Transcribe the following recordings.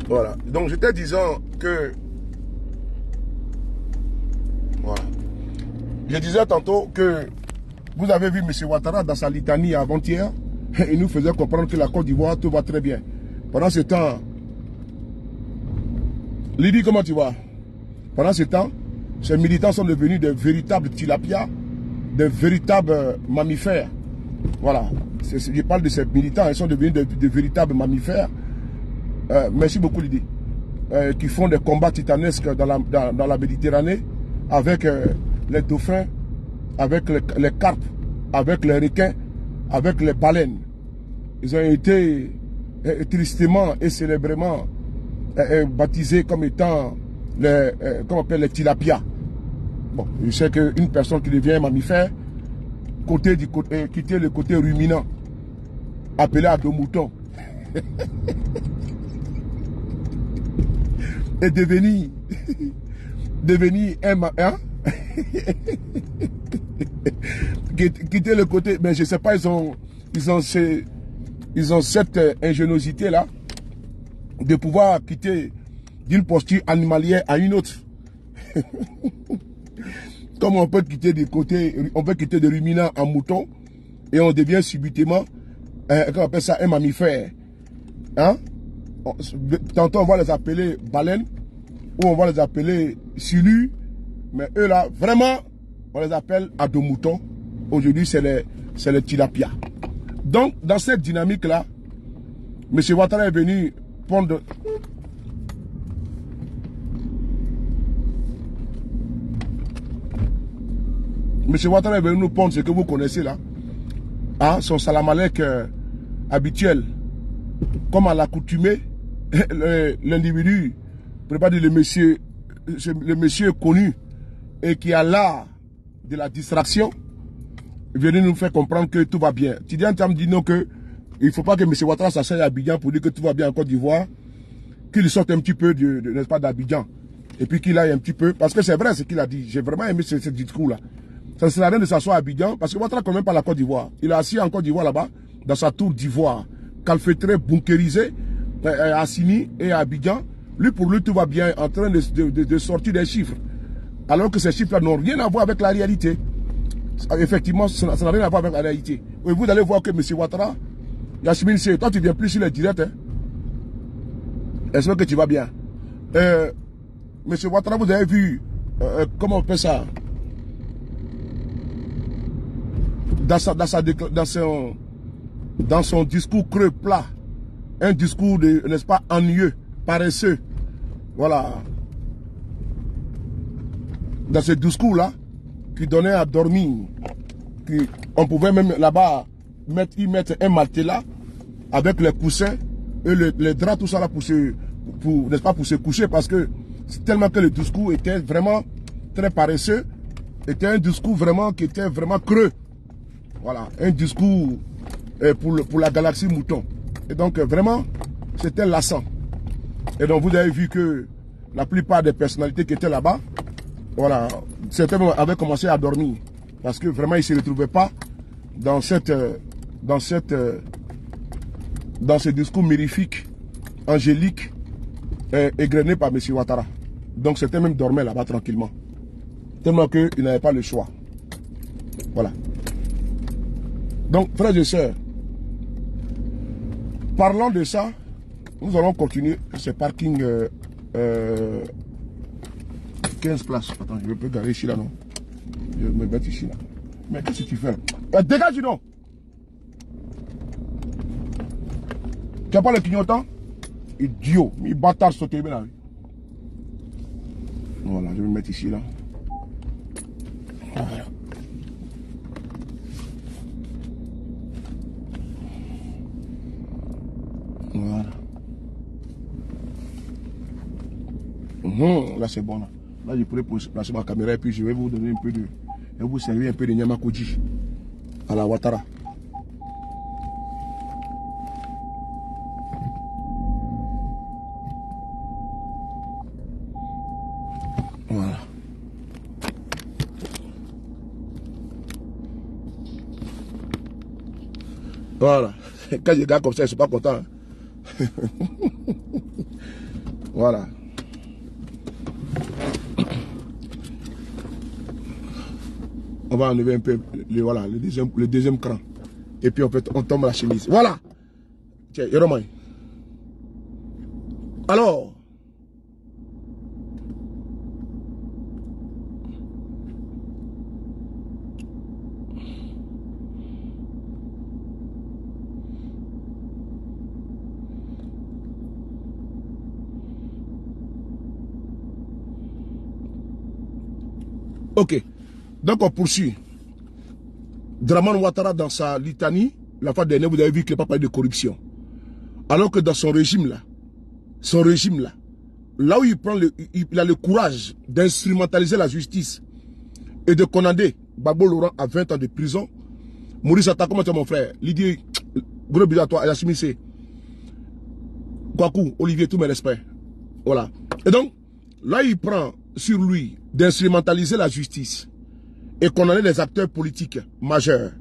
Voilà. Donc j'étais disant que... Voilà. Je disais tantôt que vous avez vu M. Ouattara dans sa litanie avant-hier. Il nous faisait comprendre que la Côte d'Ivoire, tout va très bien. Pendant ce temps... Lydie, comment tu vas? Pendant ce temps, ces militants sont devenus des véritables tilapias, des véritables mammifères. Voilà. Je parle de ces militants, ils sont devenus des véritables mammifères. Merci beaucoup Lydie. Qui font des combats titanesques dans la Méditerranée avec les dauphins, avec les carpes, avec les requins, avec les baleines. Ils ont été tristement et célèbrement baptisés comme étant comment on appelle les tilapias. Bon, je sais qu'une personne qui devient mammifère, quitter le côté ruminant, appelé à dos moutons, et devenir un quitter le côté, mais je ne sais pas, ils ont cette ingéniosité là de pouvoir quitter d'une posture animalière à une autre. Comme on peut quitter des côtés, on peut quitter des ruminants en mouton et on devient subitement, comment on appelle ça, un mammifère. Hein? Tantôt on va les appeler baleines ou on va les appeler silus, mais eux là, vraiment, on les appelle à dos moutons. Aujourd'hui, c'est les tilapias. Donc, dans cette dynamique-là, M. Ouattara est venu pondre... M. Ouattara est venu nous pondre ce que vous connaissez là. Hein, son salamalek habituel. Comme à l'accoutumée, l'individu, je ne peux pas dire le monsieur connu et qui a l'art de la distraction, venu nous faire comprendre que tout va bien. Tidiane Thiam dit non que il ne faut pas que M. Ouattara s'asseye à Abidjan pour dire que tout va bien en Côte d'Ivoire, qu'il sorte un petit peu n'est-ce pas, d'Abidjan. Et puis qu'il aille un petit peu, parce que c'est vrai ce qu'il a dit. J'ai vraiment aimé ce discours-là. Ça ne sert à rien de s'asseoir à Abidjan, parce que Ouattara ne connaît même pas la Côte d'Ivoire. Il est assis en Côte d'Ivoire là-bas, dans sa tour d'ivoire, calfeutré, bunkérisé, à Assini et à Abidjan. Lui, pour lui, tout va bien, en train de sortir des chiffres. Alors que ces chiffres-là n'ont rien à voir avec la réalité. Effectivement, ça n'a rien à voir avec la réalité. Et vous allez voir que M. Ouattara, Yasmine C, toi tu viens plus sur les directs. Hein? Est-ce que tu vas bien? M. Ouattara, vous avez vu, comment on fait ça? Dans son discours creux plat, un discours de, n'est-ce pas, ennuyeux, paresseux. Voilà. Dans ce discours-là, qui donnait à dormir, on pouvait même là-bas y mettre un matelas avec les coussins et les draps, tout ça là n'est-ce pas, pour se coucher, parce que c'est tellement que le discours était vraiment très paresseux, était un discours vraiment qui était vraiment creux. Voilà, un discours pour la galaxie mouton. Et donc vraiment, c'était lassant. Et donc vous avez vu que la plupart des personnalités qui étaient là-bas, voilà, certains avaient commencé à dormir. Parce que vraiment, ils ne se retrouvaient pas dans ce discours mirifique, angélique, égrené par M. Ouattara. Donc certains même dormaient là-bas tranquillement. Tellement qu'ils n'avaient pas le choix. Voilà. Donc, frères et sœurs, parlant de ça, nous allons continuer ce parking 15 places. Attends, je peux garer ici là, non? Je vais me mettre ici là. Mais qu'est-ce que tu fais là? Dégage, non? Tu n'as pas le clignotant? Idiot, mi bâtard sauté bien là. Voilà, je vais me mettre ici là. Voilà. Voilà. Là c'est bon là. Là je pourrais placer ma caméra et puis je vais vous donner un peu de... Je vais vous servir un peu de Nyamakoji à la Ouattara. Voilà. Voilà. Quand je regarde comme ça, je ne suis pas content. Hein. Voilà. On va enlever un peu voilà, le deuxième cran. Et puis en fait, on tombe la chemise. Voilà. Tiens, Yoromaï. Alors. Ok. Donc on poursuit. Draman Ouattara dans sa litanie, la fois dernière, vous avez vu qu'il n'a pas parlé de corruption. Alors que dans son régime là, là où il a le courage d'instrumentaliser la justice et de condamner Gbagbo Laurent à 20 ans de prison, Maurice Atta, comment tu es mon frère? Lydie, gros bisous à toi, Yassimi C. Kwaku, Olivier, tous mes respects. Voilà. Et donc, là il prend sur lui d'instrumentaliser la justice et condamner les acteurs politiques majeurs.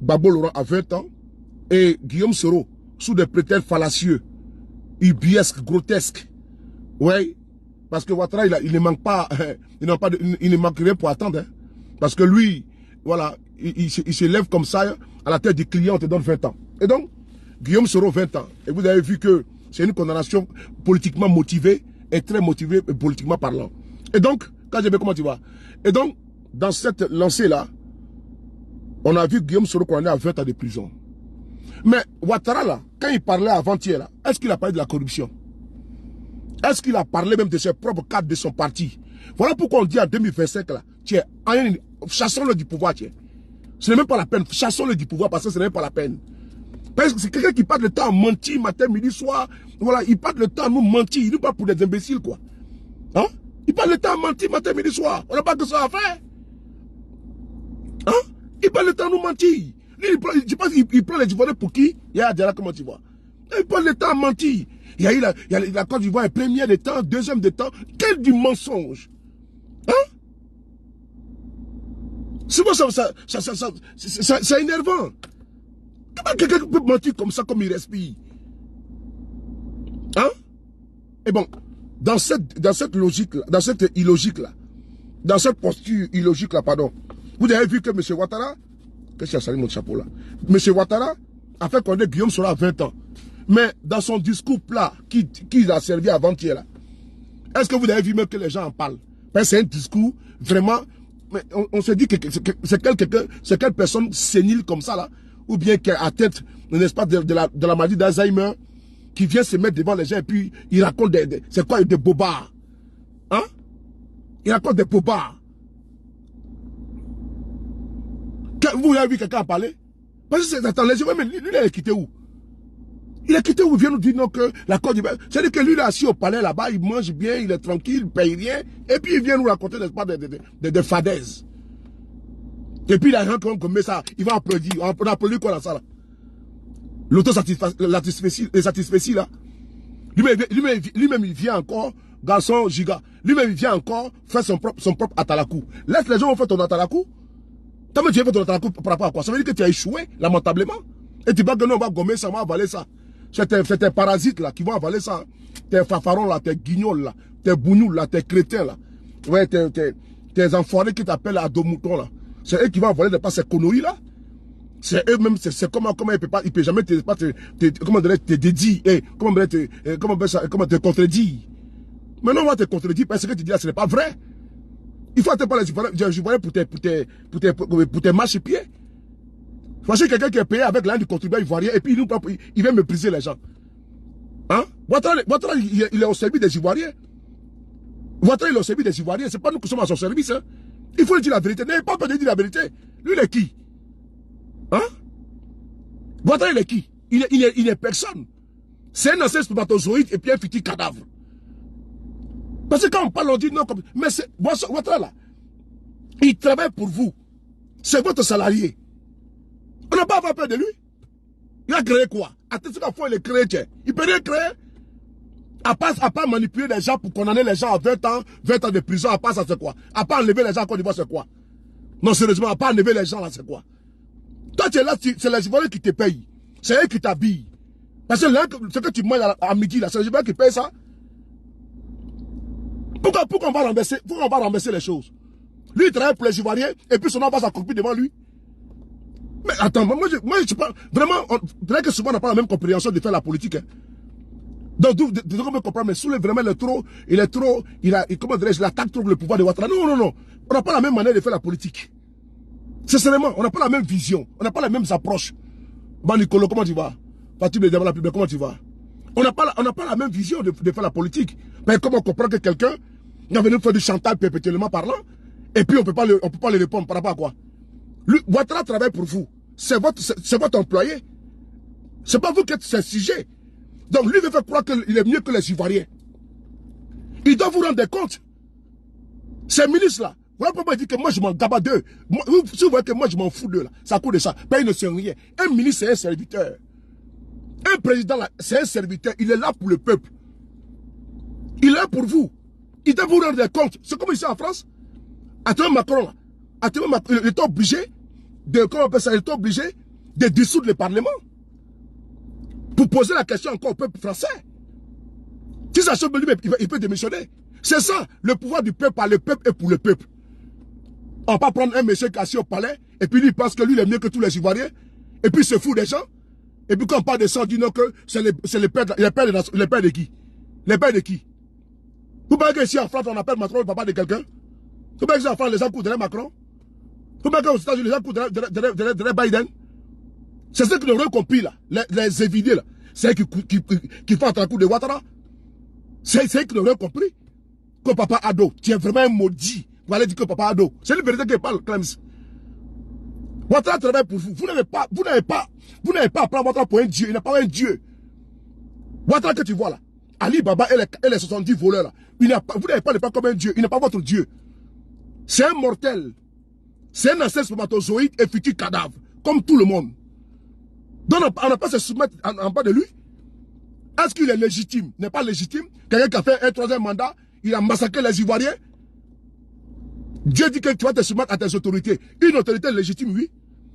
Gbagbo Laurent à 20 ans et Guillaume Soro sous des prétextes fallacieux, ubiesques, grotesques. Oui, parce que Ouattara, il ne manque pas, il ne manque rien pour attendre. Hein, parce que lui, voilà, il se lève comme ça, à la tête du client, on te donne 20 ans. Et donc, Guillaume Soro, 20 ans. Et vous avez vu que c'est une condamnation politiquement motivée et très motivée politiquement parlant. Et donc, quand j'ai vu comment tu vas. Et donc, dans cette lancée-là, on a vu Guillaume Soro condamné à 20 ans de prison. Mais Ouattara, là, quand il parlait avant-hier, là, est-ce qu'il a parlé de la corruption? Est-ce qu'il a parlé même de ses propres cadres de son parti? Voilà pourquoi on dit en 2025, là, tiens, chassons-le du pouvoir, tiens. Ce n'est même pas la peine, chassons-le du pouvoir parce que ce n'est même pas la peine. Parce que c'est quelqu'un qui passe le temps à mentir matin, midi, soir. Voilà, il passe le temps à nous mentir, il nous parle pour des imbéciles, quoi. Hein? Il passe le temps à mentir matin, midi, soir. On n'a pas que ça à faire. Hein? Il passe le temps à nous mentir. Lui, je pense qu'il prend les Ivoiriens pour qui? Il y a Diara, comment tu vois? Il passe le temps à mentir. Il y a eu la Côte d'Ivoire, premier des temps, deuxième des temps. Quel du mensonge! Hein? C'est bon, c'est énervant. Comment quelqu'un peut mentir comme ça, comme il respire? Hein? Et bon, dans cette logique-là, dans cette illogique-là, dans cette posture illogique-là, pardon, vous avez vu que M. Ouattara, qu'est-ce qu'il a salé mon chapeau là? M. Ouattara a fait connaître Guillaume Soro à 20 ans. Mais dans son discours plat, qui a servi avant-hier là, est-ce que vous avez vu même que les gens en parlent? C'est un discours vraiment, on se dit que c'est quelle personne sénile comme ça là, ou bien qui est atteinte, n'est-ce pas, de la maladie d'Alzheimer, qui vient se mettre devant les gens et puis il raconte c'est quoi, des bobards. Hein? Il raconte des bobards. Vous avez vu quelqu'un en parler? Parce que c'est, attends, les gens, mais lui, il est quitté où? Il est quitté où? Il vient nous dire non que la Côte d'Ivoire. C'est-à-dire que lui, il est assis au palais là-bas, il mange bien, il est tranquille, il ne paye rien, et puis il vient nous raconter, n'est-ce pas, des fadaises. Et puis il a rien comme ça, il va applaudir. On applaudit quoi dans ça là? L'autosatisfaction là. Lui-même, il vient encore, garçon giga. Lui-même, il vient encore faire son propre atalakou. Laisse les gens faire ton atalakou. Toi, tu as fait ton atalakou par rapport à quoi? Ça veut dire que tu as échoué lamentablement. Et tu vas que non, on va gommer ça, on va avaler ça. C'est tes parasites là qui vont avaler ça. Tes fafarons là, tes guignols là, tes bougnouls là, tes crétins là. Ouais, tes enfoirés qui t'appellent à dos moutons là. C'est eux qui vont avaler pas ces conneries là. C'est eux-mêmes, c'est comment il peut jamais te dédier, comment te contredire. Maintenant, on va te contredire parce que tu dis là, ce n'est pas vrai. Il faut attendre par les Ivoiriens pour tes marches-pieds. Voici quelqu'un qui est payé avec l'argent du contribuable ivoirien et puis il vient mépriser les gens. Hein? Ouattara, il est au service des Ivoiriens. Ouattara, il est au service des Ivoiriens. C'est pas nous qui sommes à son service. Hein? Il faut dire la vérité. N'ayez pas peur de dire la vérité. Lui, il est qui? Hein? Ouattara, il est qui? Il est personne. C'est un ancien spermatozoïde et puis un futur cadavre. Parce que quand on parle, on dit non. Mais c'est Ouattara là. Il travaille pour vous. C'est votre salarié. On n'a pas à avoir peur de lui. Il a créé quoi? Attention qu'à fois il est créé, tiens. Il peut rien créer. À part manipuler les gens pour condamner les gens à 20 ans de prison, à part ça c'est quoi? À part enlever les gens à Côte d'Ivoire, c'est quoi? Non, sérieusement, à part enlever les gens là, c'est quoi? Toi tu es là, c'est les Ivoiriens qui te payent. C'est eux qui t'habillent. Parce que ce que tu manges à midi là, c'est les Ivoiriens qui payent ça. Pourquoi on va renverser les choses? Lui, il travaille pour les Ivoiriens, et puis son nom va s'accomplir devant lui. Mais attends, moi je parle, vraiment, vrai que souvent on n'a pas la même compréhension de faire la politique. Hein. Donc, on peut comprendre, mais Soulé, vraiment, il attaque trop le pouvoir de Ouattara. Non. On n'a pas la même manière de faire la politique. Sincèrement, on n'a pas la même vision, on n'a pas les mêmes approches. Bah, Nicolo, comment tu vas? Fatih Bédiama, comment tu vas? On n'a pas la même vision de faire la politique. Mais comment on comprend que quelqu'un va venir faire du chantage perpétuellement parlant, et puis on peut pas le répondre par rapport à quoi? Lui, Ouattara travaille pour vous. C'est votre employé. C'est pas vous qui êtes ce sujet. Donc lui veut faire croire qu'il est mieux que les Ivoiriens. Il doit vous rendre compte. Ces ministres-là, voilà pourquoi il dit que moi je m'en gaba d'eux. Si vous voyez que moi je m'en fous d'eux, là, ça coûte de ça. Ben, ils ne sont rien. Un ministre, c'est un serviteur. Un président, c'est un serviteur. Il est là pour le peuple. Il est là pour vous. Il doit vous rendre compte. C'est comme ici en France. Attends Macron, là. Il est obligé de dissoudre le Parlement. Pour poser la question encore au peuple français. Si ça change, il peut démissionner. C'est ça, le pouvoir du peuple par le peuple et pour le peuple. On ne va pas prendre un monsieur qui est assis au palais, et puis lui il pense que lui il est mieux que tous les Ivoiriens, et puis il se fout des gens. Et puis quand on parle de ça, on dit non que c'est les pères de qui? Les pères de qui? Vous pensez qu'ici en France, on appelle Macron le papa de quelqu'un? Vous pensez qu'ici en France, les gens couderaient Macron? Vous pensez qu'aux États-Unis, les gens couderaient Biden? C'est ce que nous avons compris là, les évidés là. C'est eux qui font un coup de Ouattara. C'est eux qui nous avons compris. Que papa Ado, tu es vraiment un maudit. Vous allez dire que papa Ado. C'est la vérité qui parle, Clems. Ouattara travaille pour vous. Vous n'avez pas à prendre Ouattara pour un dieu. Il n'est pas un dieu. Ouattara que tu vois là, Ali Baba et les 70 voleurs là, vous n'avez pas le faire comme un dieu. Il n'est pas votre dieu. C'est un mortel. C'est un ancêtre spermatozoïde et futur cadavre. Comme tout le monde. Donc on n'a pas à se soumettre en bas de lui. Est-ce qu'il est légitime? N'est pas légitime. Quelqu'un qui a fait un troisième mandat, il a massacré les Ivoiriens. Dieu dit que tu vas te soumettre à tes autorités. Une autorité légitime, oui.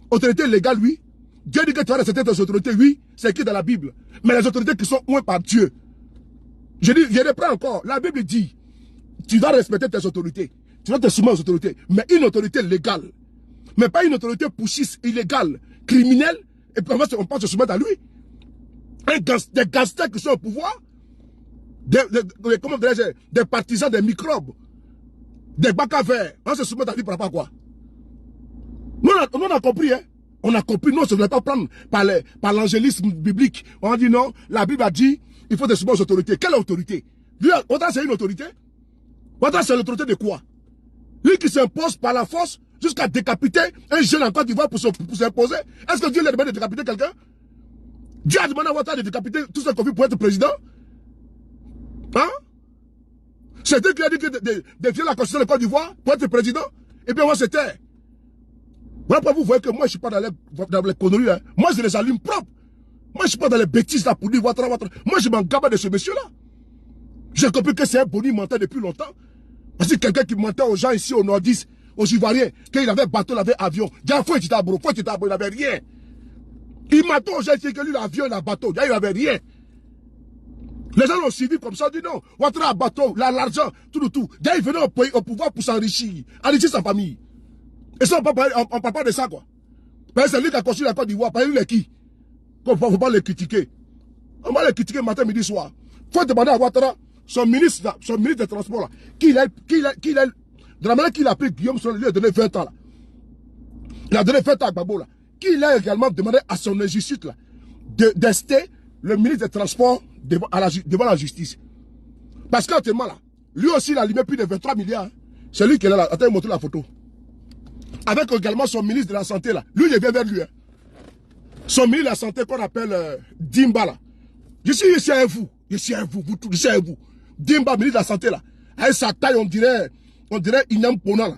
Autorité légale, oui. Dieu dit que tu vas respecter tes autorités, oui. C'est écrit dans la Bible. Mais les autorités qui sont ouées par Dieu. Je reprends encore. La Bible dit, tu dois respecter tes autorités. Tu dois te soumettre aux autorités. Mais une autorité légale. Mais pas une autorité poussiste, illégale, criminelle. Et puis on pense se soumettre à lui. Des gangsters qui sont au pouvoir, des partisans des microbes, des bacs à verre. On se soumet à lui par rapport à quoi? Nous on a compris, hein. On a compris, non, on ne voulait pas prendre par l'angélisme biblique. On a dit non, la Bible a dit, il faut se soumettre aux autorités. Quelle autorité? Lui, Ouattara c'est une autorité? Ouattara c'est l'autorité de quoi? Lui qui s'impose par la force jusqu'à décapiter un jeune en Côte d'Ivoire pour s'imposer. Est-ce que Dieu lui a demandé de décapiter quelqu'un? Dieu a demandé à Ouattara de décapiter tout ce qu'on vit pour être président? Hein? C'est eux qui a dit que de violer la constitution de Côte d'Ivoire pour être président? Et puis on va se taire. Voilà, vous voyez que moi je ne suis pas dans les conneries. Hein. Moi je les allume propres. Moi je ne suis pas dans les bêtises là pour dire Ouattara. Moi je m'en gabe de ce monsieur-là. J'ai compris que c'est un boni menteur depuis longtemps. Parce que quelqu'un qui mentait aux gens ici au Nordiste, aux Ivoiriens, qu'il avait bateau, il avait avion. Il n'avait rien. Il m'a dit aux gens ici que lui l'avion, il a bateau. Il n'avait rien. Les gens l'ont suivi comme ça, on dit non. Ouattara a bateau, l'argent, tout. Là, il venait au pouvoir pour s'enrichir. Enrichir sa famille. Et ça, on ne parle pas de ça, quoi. C'est lui qui a construit la Côte d'Ivoire. Lui, il est qui? Il ne faut pas les critiquer. On va les critiquer matin, midi, soir. Il faut demander à Ouattara, son ministre des Transports, là, de la manière qu'il a pris Guillaume Sorolla, lui a donné 20 ans, là. Il a donné 20 ans à Gbagbo, là. Qu'il a également demandé à son injustice, là, d'ester le ministre des Transports devant la justice. Parce qu'actuellement, là, lui aussi, il a limé plus de 23 milliards. Hein. C'est lui qui est là. Attends, il montre la photo. Avec également son ministre de la Santé, là. Lui, il vient vers lui. Hein. Son ministre de la Santé, qu'on appelle Dimba, là. Je suis à vous. Je suis à vous. Je suis à vous. Dimba, ministre de la Santé, là. Avec sa taille, on dirait Inam Pona, là.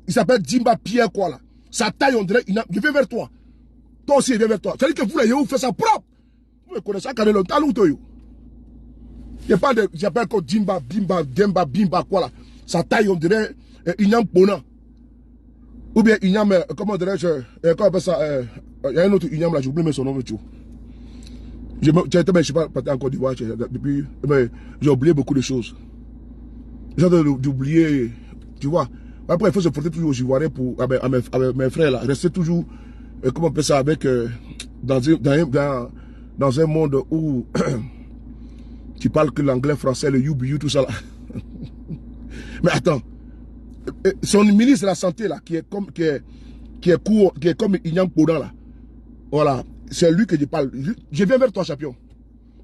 Il s'appelle Dimba Pierre, quoi, là. Sa taille, on dirait Inam. Il vient vers toi. Toi aussi, il vient vers toi. C'est-à-dire que vous, là, vous faites ça propre. Vous me connaissez, quand le talou, toi, il n'y a pas de. J'appelle quoi Dimba, Bimba, quoi, là. Sa taille, on dirait Inam Pona. Ou bien Ignam, comment dirais-je, comment on appelle ça, il y a un autre Ignam là, j'ai oublié son nom, tu vois. Je ne sais pas encore d'Ivoire depuis, mais j'ai oublié beaucoup de choses. Genre d'oublier, tu vois. Après, il faut se porter toujours aux Ivoiriens pour, avec mes frères là. Rester toujours, comment on peut ça, avec, dans un monde où tu parles que l'anglais, français, le you, tout ça là. Mais attends, son ministre de la Santé là, qui est comme Inyang Podan là. Voilà, c'est lui que je parle. Je viens vers toi, champion.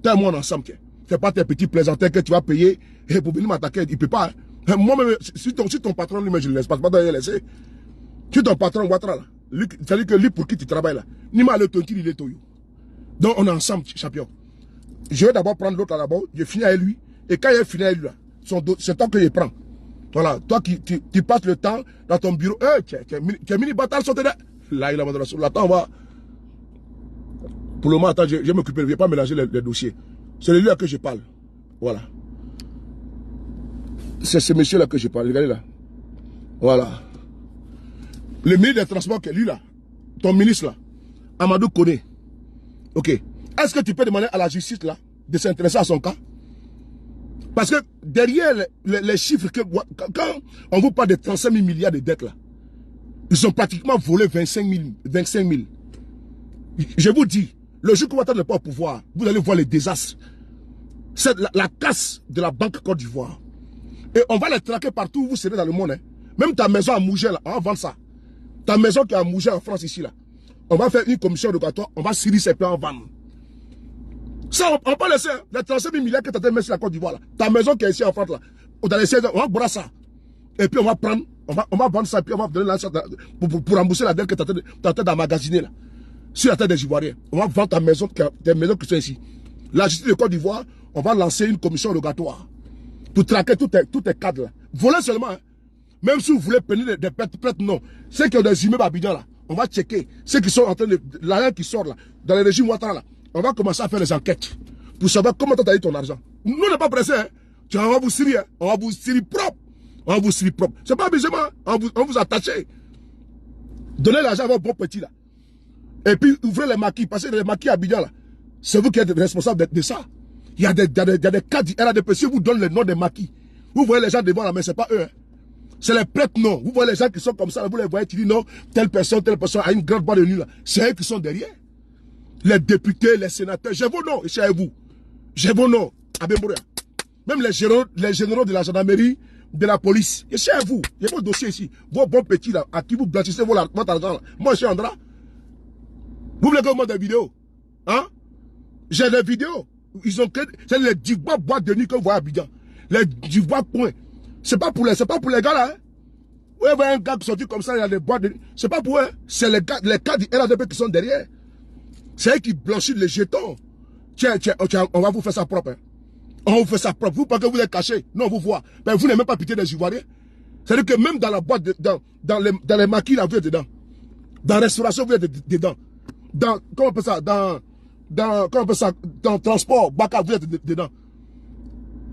T'es et moi ensemble. Fais pas tes petits plaisantins que tu vas payer pour venir m'attaquer. Il peut pas. Hein. Moi-même, si ton patron lui-même, je ne le laisse pas. Pas le laisser. Si ton patron Ouattara là, c'est-à-dire que lui pour qui tu travailles là, ni mal le tonti, il est toyo. Donc on est ensemble, champion. Je vais d'abord prendre l'autre là d'abord, je finis avec lui. Et quand il est fini avec lui là, c'est toi que je prends. Voilà, toi qui tu passes le temps dans ton bureau, tu es mini bâtard sauté là. Là, il a mandé la on va. Pour le moment, attends, je vais m'occuper, je ne vais pas mélanger les dossiers. C'est de lui là que je parle. Voilà. C'est ce monsieur-là que je parle. Regardez là. Voilà. Le ministre des Transports, qui est lui là, ton ministre là, Amadou Koné. Ok. Est-ce que tu peux demander à la justice là de s'intéresser à son cas? Parce que derrière les chiffres, quand on vous parle de 35 000 milliards de dettes là, ils ont pratiquement volé 25 000. Je vous dis, le jour que Ouattara n'est pas au pouvoir, vous allez voir les désastres. C'est la casse de la Banque Côte d'Ivoire. Et on va les traquer partout où vous serez dans le monde. Hein. Même ta maison à Mougé, là, on va vendre ça. Ta maison qui est à Mougé en France ici, là. On va faire une commission de gâteau, on va scierer ses plans en vendre. Ça, on va laisser les 35 000 milliards que tu as mis sur la Côte d'Ivoire, là. Ta maison qui est ici en France, là. On va laisser, on va boire ça. Et puis on va prendre, on va vendre ça, et puis on va donner l'argent pour rembourser la dette que tu as en train d'emmagasiner, là. Sur la terre des Ivoiriens. On va vendre tes maisons qui sont ici. La justice de Côte d'Ivoire, on va lancer une commission rogatoire pour traquer tous tes cadres là. Voler seulement, hein. Même si vous voulez peiner des prêtres, non. Ceux qui ont des immeubles à Abidjan là, on va checker. Ceux qui sont en train de. L'argent qui sort là, dans le régime Ouattara là, on va commencer à faire des enquêtes pour savoir comment tu as eu ton argent. Nous, on n'est pas pressés, hein. On va vous cirer, hein. On va vous cirer propre. On va vous cirer propre. C'est pas amusement, hein. On vous attache. Donnez l'argent à vos bons petits là. Et puis ouvrez les maquis, parce que les maquis à Abidjan là, c'est vous qui êtes responsable de ça. Il y a des cas du RADP, si vous donnez le nom des maquis, vous voyez les gens devant la main, c'est pas eux. Hein. C'est les prêtres, non. Vous voyez les gens qui sont comme ça, vous les voyez, tu dis non, telle personne a une grande boîte de nuit là. C'est eux qui sont derrière. Les députés, les sénateurs, j'ai vos noms, chez vous. J'ai vos noms, à Bembouria. Même les généraux de la gendarmerie, de la police, et chez vous. J'ai vos dossiers ici. Vos bons petits là, à qui vous blanchissez votre argent là. Moi, je suis Andra. Vous voulez que je montre des vidéos? Hein? J'ai des vidéos. Ils ont créé, c'est les Divois boîtes de nuit que vous voyez à Abidjan. Les Divois points. C'est pas pour les gars là, hein? Vous voyez un gars qui sorti comme ça, il y a des boîtes de nuit. C'est pas pour eux. C'est les cas du RADP qui sont derrière. C'est eux qui blanchissent les jetons. Tiens, on va vous faire ça propre, hein? On vous fait ça propre. Vous, pas que vous êtes caché. Non, vous voyez. Ben, vous n'avez même pas pitié des Ivoiriens. C'est-à-dire que même dans la boîte, dans les maquis, là, vous êtes dedans. Dans la restauration, vous êtes dedans. Comment on peut ça, dans le transport, Baka, vous êtes dedans.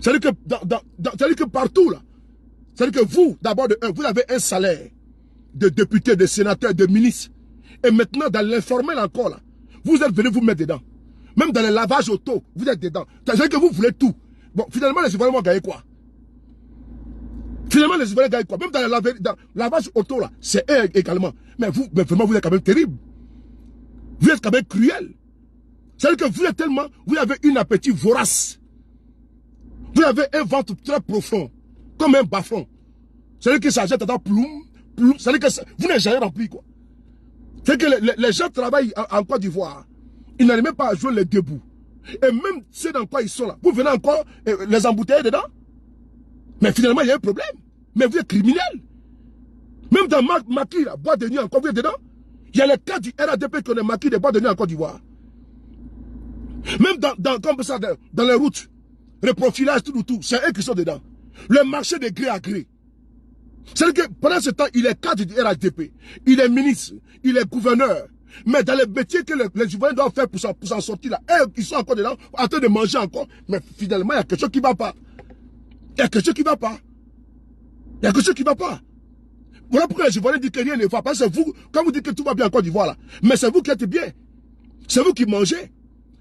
C'est-à-dire que partout, là, c'est-à-dire que vous, d'abord, vous avez un salaire de député, de sénateur, de ministre. Et maintenant, dans l'informel encore, là, vous êtes venus vous mettre dedans. Même dans les lavages auto, vous êtes dedans. C'est-à-dire que vous voulez tout. Bon, finalement, les Ivoiriens vont gagner quoi? Finalement, les Ivoiriens gagnent quoi? Même dans le lavage auto, là, c'est eux également. Mais vous, vraiment, vous êtes quand même terrible. Vous êtes quand même cruel. C'est-à-dire que vous êtes tellement, vous avez un appétit vorace. Vous avez un ventre très profond, comme un bas-fond. C'est-à-dire que ça jette dans ploum. C'est-à-dire que vous n'êtes jamais rempli, quoi. C'est-à-dire que les gens travaillent en Côte d'Ivoire. Ils n'arrivent même pas à jouer les debout. Et même c'est dans quoi ils sont là. Vous venez encore les embouteiller dedans. Mais finalement, il y a un problème. Mais vous êtes criminel. Même dans Maki, la boîte de nuit encore, vous êtes dedans. Il y a les cas du RADP qui ont des maquis des boîtes de nuit en Côte d'Ivoire. Même comme ça, dans les routes, le profilage, tout, c'est eux qui sont dedans. Le marché de gré à gré. C'est-à-dire que pendant ce temps, il est cadre du RADP, il est ministre, il est gouverneur. Mais dans les métiers que les Ivoiriens doivent faire pour s'en sortir là, eux, ils sont encore dedans, en train de manger encore. Mais finalement, il y a quelque chose qui ne va pas. Il y a quelque chose qui ne va pas. Il y a quelque chose qui ne va pas. Voilà pourquoi les Ivoiriens disent que rien ne va. Parce que c'est vous, quand vous dites que tout va bien en Côte d'Ivoire là, mais c'est vous qui êtes bien. C'est vous qui mangez.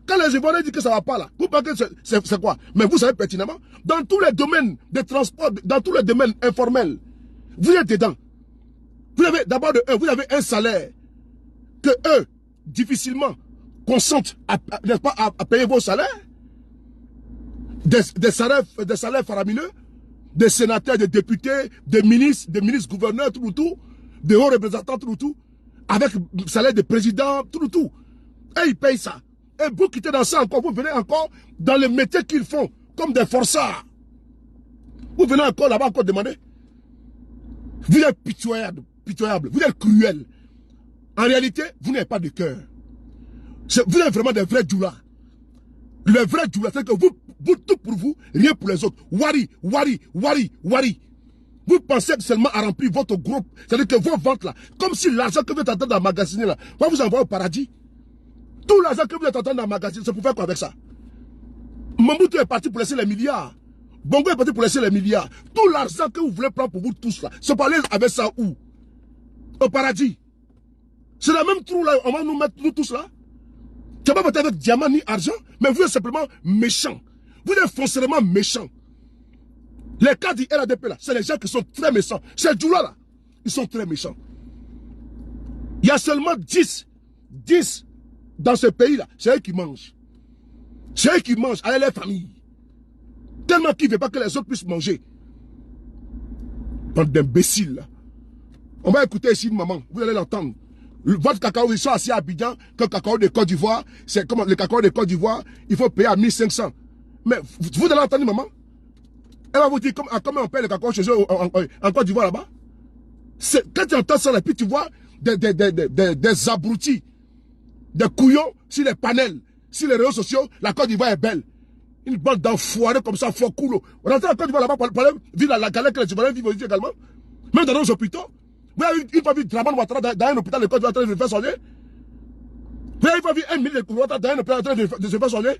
Quand les Ivoiriens disent que ça ne va pas là, vous pensez que c'est quoi? Mais vous savez pertinemment, dans tous les domaines des transports, dans tous les domaines informels, vous êtes dedans. Vous avez d'abord vous avez un salaire que eux, difficilement, consentent à payer vos salaires. Des salaires faramineux, des sénateurs, des députés, des ministres gouverneurs, tout, des hauts représentants, tout, avec le salaire de président, tout. Et ils payent ça. Et vous quittez dans ça encore, vous venez encore dans le métier qu'ils font, comme des forçats. Vous venez encore là-bas encore demander. Vous êtes pitoyable, vous êtes cruel. En réalité, vous n'avez pas de cœur. Vous êtes vraiment des vrais djoulas. Le vrai djoula, c'est que vous, tout pour vous, rien pour les autres. Wari. Vous pensez seulement à remplir votre groupe. C'est-à-dire que vos ventes là, comme si l'argent que vous êtes en train d'emmagasiner là, va vous envoyer au paradis. Tout l'argent que vous êtes en train d'emmagasiner, c'est pour faire quoi avec ça? Mobutu est parti pour laisser les milliards. Bongo est parti pour laisser les milliards. Tout l'argent que vous voulez prendre pour vous tous là, c'est pour aller avec ça où? Au paradis. C'est le même trou là, on va nous mettre nous tous là. Tu n'as pas peut-être avec diamant ni argent, mais vous êtes simplement méchant. Vous êtes foncièrement méchant. Les cas du RADP là, c'est les gens qui sont très méchants. Ces gens là, ils sont très méchants. Il y a seulement 10 dans ce pays là, c'est eux qui mangent. C'est eux qui mangent avec les familles. Tellement qu'ils ne veulent pas que les autres puissent manger. Bande d'imbéciles là. On va écouter ici une maman, vous allez l'entendre. Votre cacao, ils sont assis à Abidjan, que le cacao de Côte d'Ivoire, c'est comme le cacao de Côte d'Ivoire, il faut payer à 1500. Mais vous allez entendre maman? Elle va vous dire comment on paye le cacao chez eux en Côte d'Ivoire là-bas. Quand tu entends ça là, puis tu vois des abrutis, des couillons sur les panels, sur les réseaux sociaux, la Côte d'Ivoire est belle. Une bande d'enfoirés comme ça, fort cool. On entend la Côte d'Ivoire là-bas, pour vivre la galère que les Ivoiriens vivent aussi également. Même dans nos hôpitaux. Vous avez une fois vu Draman Ouattara dans un hôpital de Côte d'Ivoire en train de se faire soigner? Vous avez une fois vu un ministre de Ouattara dans un hôpital en train de se faire soigner?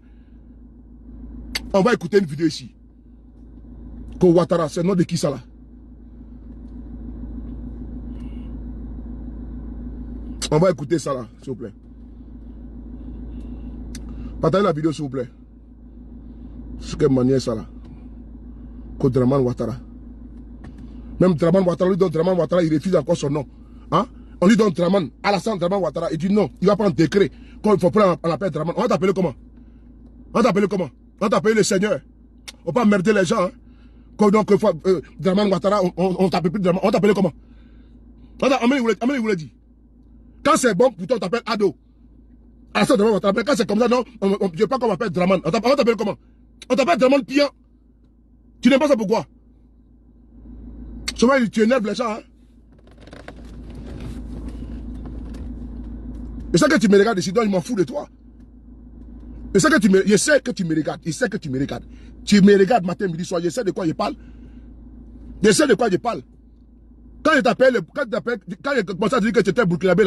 On va écouter une vidéo ici. Que Ouattara, c'est le nom de qui ça là? On va écouter ça là, s'il vous plaît. Partagez la vidéo s'il vous plaît. Sur quelle manière ça là? Que Draman Ouattara. Même Draman Ouattara, lui donne Draman Ouattara, il refuse encore son nom. Hein? On lui donne Draman, Alassane Draman Ouattara, il dit non, il va prendre un décret. Quand il faut prendre, on l'appelle Draman. On va t'appeler comment? On va t'appeler comment? On va t'appeler le Seigneur. On va pas merder les gens. Hein? Donc, Draman Ouattara, on t'appelle plus Draman. On va t'appeler comment? Amélie vous l'a dit. Quand c'est bon, plutôt on t'appelle Ado. Alassane Draman Ouattara. Quand c'est comme ça, non, je ne veux pas qu'on m'appelle Draman. On va t'appeler comment? On t'appelle Draman Pian. Tu n'aimes pas ça pourquoi? Souvent, tu énerves les gens. Hein? Et ça que tu me regardes ici, donc il m'en fout de toi. Et ça que tu me, je sais que tu me regardes. Je sais que tu me regardes. Tu me regardes matin, midi, soir. Je sais de quoi je parle. Je sais de quoi je parle. Quand je t'appelle, quand je commence à dire que tu étais burkinabé,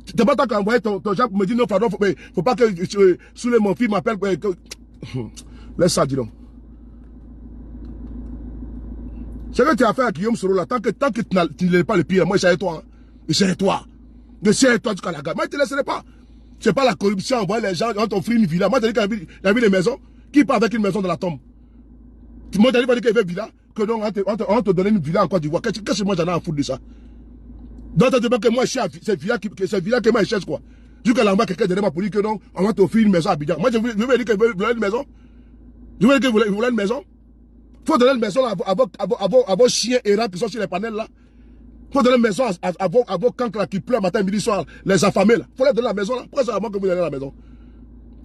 tu n'as pas tant qu'à envoyer ton gens pour me dire non, pardon, faut pas que Souley, mon fils, m'appelle. Laisse ça, dis donc. Ce que tu as fait à Guillaume Soro là, tant que tu ne lèves pas le pied, moi j'essaie toi. Hein. J'essaie toi. J'essaie toi jusqu'à la gare. Moi je ne te laisserai pas. C'est pas la corruption, envoyer les gens, on t'offre une villa. Moi je t'ai dit qu'il y avait des maisons. Qui part avec une maison dans la tombe? Moi je t'ai dit qu'il y avait une villa, que donc on te donnait une villa en Côte d'Ivoire. Qu'est-ce que moi j'en ai à foutre de ça? Donc tu te dis que moi je cherche, c'est villa que moi je cherche quoi? Jusqu'à là-bas, quelqu'un derrière moi pour dire que non, on va t'offrir une maison à Abidjan. Moi je veux dire que vous voulez une maison? Je veux dire que vous voulez une maison? Faut donner une maison à vos chiens errants qui sont sur les panels là. Faut donner une maison à vos cancres là qui pleurent matin, midi, soir, les affamés là. Faut leur donner la maison là. Pourquoi c'est à moi que vous donnez la maison?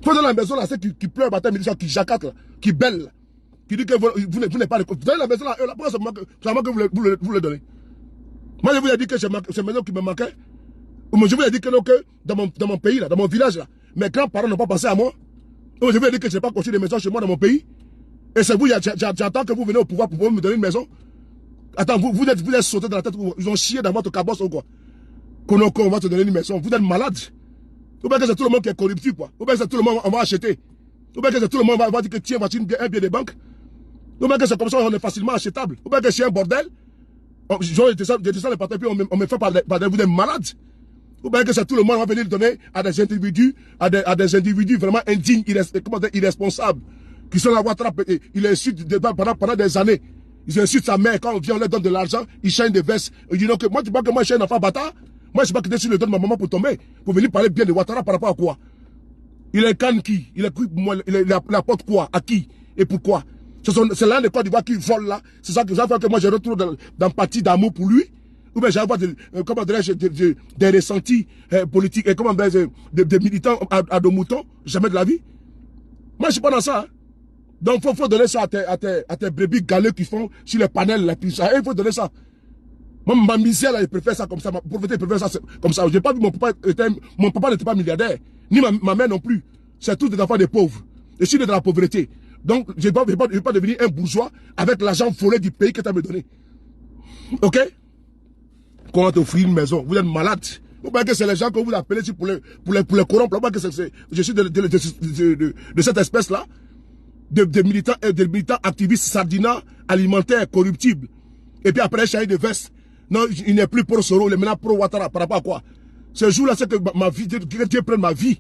Faut donner la maison là à ceux qui pleurent matin, midi, soir, qui jacatent là, qui bellent là, qui disent que vous n'êtes pas les. Vous donnez la maison là, là. Pourquoi c'est à moi que vous le donnez? Moi je vous ai dit que c'est une maison qui me manquait. Je vous ai dit que non, que dans mon pays là, dans mon village là, mes grands-parents n'ont pas pensé à moi. Je vous ai dit que je n'ai pas construit des maisons chez moi dans mon pays. Et c'est vous, j'attends que vous venez au pouvoir pour me donner une maison. Attends, vous êtes sauté dans la tête, ils ont chié dans votre cabosse ou quoi? Qu'on va te donner une maison. Vous êtes malade. Ou bien que c'est tout le monde qui est corruptif, quoi. Ou bien que c'est tout le monde, on va acheter. Ou bien que c'est tout le monde, on va dire que tiens, voici un billet de banque. Ou bien que c'est comme ça, on est facilement achetable. Ou bien que c'est un bordel. J'ai dit ça le parti, puis on me fait par vous êtes malade. Vous voyez que c'est tout le monde va venir donner à des individus, à des individus vraiment indignes, irresponsables, qui sont là, Ouattara, il insulte pendant des années. Ils insultent sa mère, quand on vient, on leur donne de l'argent, ils chaînent des vestes. Ils disent non, que moi, tu vois que moi, je suis un enfant bâtard. Moi, je sais pas que je le donne ma maman pour tomber, pour venir parler bien de Ouattara par rapport à quoi? Il incarne qui? Il apporte quoi? À qui? Et pourquoi? C'est l'un des Côte d'Ivoire qui vole là. C'est ça que moi, je retrouve d'empathie, d'amour pour lui. Ou bien j'envoie des ressentis politiques et des militants à dos moutons. Jamais de la vie. Moi, je suis pas dans ça. Hein. Donc, il faut donner ça à tes brebis galeux qui font sur les panels. Là, puis ça. Il faut donner ça. Moi, ma misère, là, je préfère ça comme ça. Ma pauvreté, je préfère ça comme ça. J'ai pas vu mon papa n'était pas milliardaire. Ni ma mère non plus. C'est tous des enfants des pauvres. Et je suis de la pauvreté. Donc, je ne vais pas devenir un bourgeois avec l'argent volé du pays que tu as me donné. Ok? Comment t'offrir une maison? Vous êtes malade. Vous voyez que c'est les gens que vous appelez ici pour les corrompre. Vous voyez que je suis de cette espèce-là. De militants activistes sardinats, alimentaires, corruptibles. Et puis après, j'ai de veste. Non, il n'est plus pro Soro, il est maintenant pro Ouattara. Par rapport à quoi? Ce jour-là, c'est que ma vie, que Dieu prenne ma vie.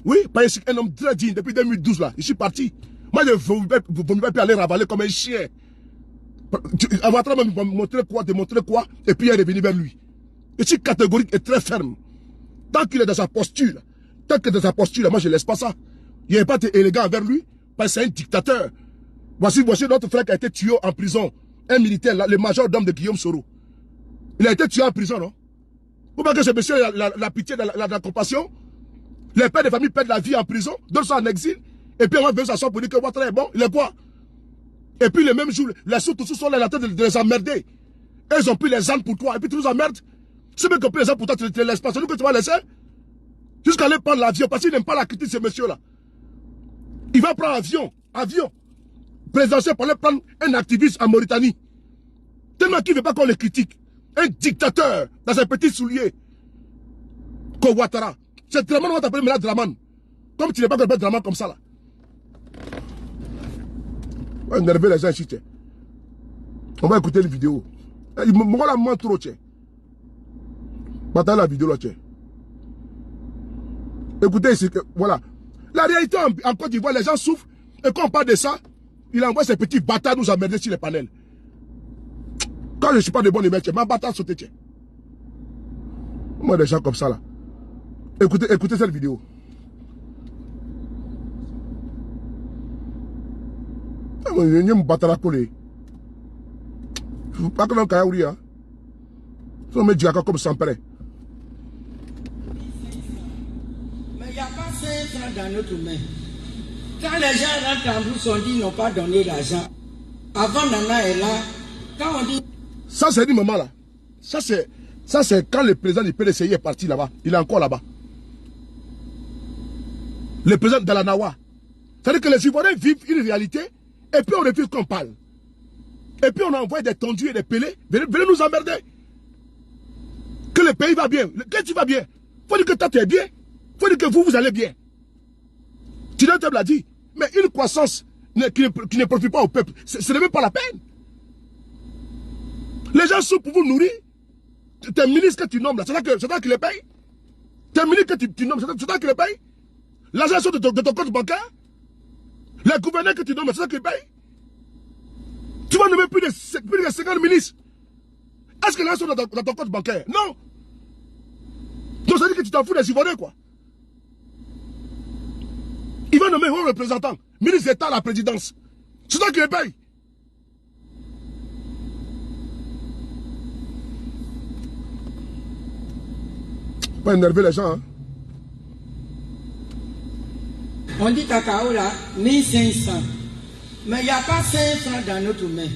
Oui, parce qu'un homme très digne, depuis 2012, là, je suis parti. Moi, je ne vais pas aller ravaler comme un chien. Ouattara m'a montré quoi, et puis il est revenu vers lui. Je suis catégorique et très ferme. Tant qu'il est dans sa posture, moi, je ne laisse pas ça. Il n'est pas élégant envers lui, parce que c'est un dictateur. Voici notre frère qui a été tué en prison. Un militaire, le major d'homme de Guillaume Soro. Il a été tué en prison, non? Vous voyez que ce monsieur a la pitié, la compassion. Les pères de famille perdent la vie en prison, d'autres sont en exil. Et puis on va venir s'asseoir pour dire que Ouattara est bon. Il est quoi? Et puis le même jour, les sous-tous sont là en train de les emmerder. Et ils ont pris les armes pour toi. Et puis tu nous emmerdes. C'est même qu'on pris les armes pour toi, tu ne te laisses pas. C'est nous que tu vas laisser. Jusqu'à aller prendre l'avion. Parce qu'il n'aime pas la critique, ce monsieur-là. Il va prendre avion. Présidentiel pour aller prendre un activiste en Mauritanie. Tellement qu'il ne veut pas qu'on le critique. Un dictateur dans ses petits souliers. Comme Ouattara. C'est Draman, on va t'appeler maintenant Draman. Comme tu n'es pas qu'on appelle Draman comme ça là. On va énerver les gens ici. On va écouter les vidéos. Il me la montre trop. Bataille la vidéo là. Écoutez ici. Voilà. La réalité en Côte d'Ivoire, les gens souffrent. Et quand on parle de ça, il envoie ces petits bâtards nous emmerder sur les panels. Quand je ne suis pas de bonne humeur, ma bâtard sauté. Moi, des gens comme ça là. Écoutez cette vidéo. Je me bats la coller. Je ne veux pas que l'on caille. Je me dis comme sans prêt. Mais il n'y a pas 5 francs dans notre main. Quand les gens rentrent en brousse, on dit qu'ils n'ont pas donné l'argent. Avant Nana est là. Quand on dit. Ça, c'est dit maman là. Ça, c'est quand le président du PDCI est parti là-bas. Il est encore là-bas. Le président de la Nawa. C'est-à-dire que les Ivoiriens vivent une réalité et puis on refuse qu'on parle. Et puis on envoie des tondus et des pelés. Venez nous emmerder. Que le pays va bien. Que tu vas bien. Faut dire que toi tu es bien. Faut dire que vous allez bien. Tidal l'a dit. Mais une croissance qui ne profite pas au peuple, ce n'est même pas la peine. Les gens sont pour vous nourrir. Tes ministres que tu nommes là, c'est toi qui les payes. Tes ministres que tu nommes, c'est toi qui les payes. L'argent sort de ton compte bancaire. Les gouverneurs que tu nommes, c'est toi qui les payes. Tu vas nommer plus de 50 ministres. Est-ce que l'argent sont dans ton compte bancaire? Non. Donc ça veut dire que tu t'en fous des Ivoiriens quoi. Il va nommer un représentant, ministre d'État à la présidence. C'est toi qui les paye. Pas énerver les gens. Hein. On dit cacao là, 1500. Mais il n'y a pas 5 francs dans notre main.